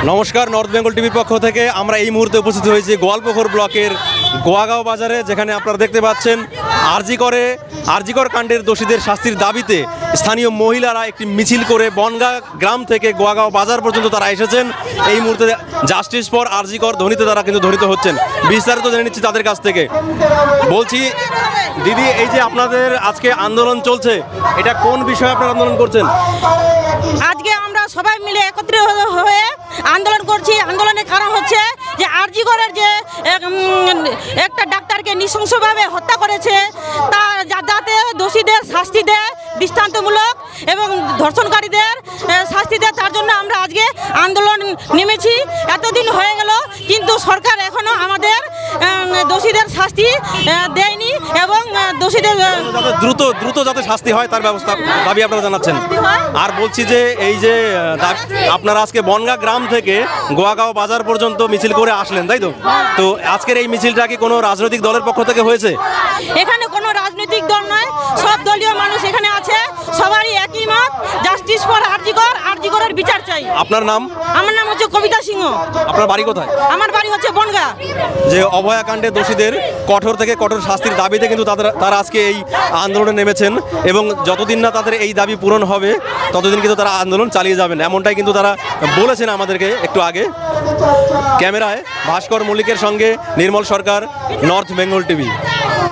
নমস্কার, নর্থ বেঙ্গল টিভির পক্ষ থেকে আমরা এই মুহূর্তে উপস্থিত হয়েছি গোয়ালপুকুর ব্লকের গোয়াগাঁও বাজারে, যেখানে আপনারা দেখতে পাচ্ছেন আরজিকর কাণ্ডের দোষীদের শাস্তির দাবিতে স্থানীয় মহিলারা একটি মিছিল করে বনগাঁ গ্রাম থেকে গোয়াগাঁও বাজার পর্যন্ত তারা এসেছেন। এই মুহূর্তে জাস্টিস ফর আরজিকর ধ্বনিতে তারা কিন্তু ধ্বনিত হচ্ছেন। বিস্তারিত জেনে নিচ্ছি তাদের কাছ থেকে। বলছি দিদি, এই যে আপনাদের আজকে আন্দোলন চলছে, এটা কোন বিষয়ে আপনারা আন্দোলন করছেন? আজকে আমরা সবাই মিলে একত্রিত হয়ে আন্দোলন করছি। আন্দোলনের কারণ হচ্ছে যে আরজিকরের যে একটা ডাক্তারকে নৃশংসভাবে হত্যা করেছে, তা যাতে দোষীদের শাস্তি দেয় দৃষ্টান্তমূলক এবং ধর্ষণকারীদের শাস্তি দেয়, তার জন্য আমরা আজকে আন্দোলন নেমেছি। এতদিন হয়ে গেল কিন্তু সরকার এখনো আমাদের দোষীদের শাস্তি দেয়নি এবং দোষীদের দ্রুত যাতে শাস্তি হয় তার ব্যবস্থা দাবি আপনারা জানাচ্ছেন। আর বলছি যে এই যে আপনারা আজকে বনগাঁ গ্রাম থেকে গোয়াগাঁও বাজার পর্যন্ত মিছিল করে আসলেন, তাই তো? তো আজকের এই মিছিলটা কি কোনো রাজনৈতিক দলের পক্ষ থেকে হয়েছে? এখানে কোনো রাজনৈতিক দল নয়, সব দলীয় মানুষ এখানে আছে। সবারই একই মত, জাস্টিস ফর আরজিকরের বিচার চাই। আপনার নাম? আমার নাম হচ্ছে কবিতা সিংহ। আপনার বাড়ি কোথায়? আমার বাড়ি হচ্ছে বনগাঁ। যে অভয়াকাণ্ডে দোষীদের কঠোর থেকে কঠোর শাস্তির দাবিতে কিন্তু তারা আজকে এই আন্দোলনে নেমেছেন এবং যতদিন না তাদের এই দাবি পূরণ হবে ততদিন কিন্তু তারা আন্দোলন চালিয়ে যাবেন, এমনটাই কিন্তু তারা বলেছেন আমাদেরকে একটু আগে। ক্যামেরায় ভাস্কর মল্লিকের সঙ্গে নির্মল সরকার, নর্থ বেঙ্গল টিভি।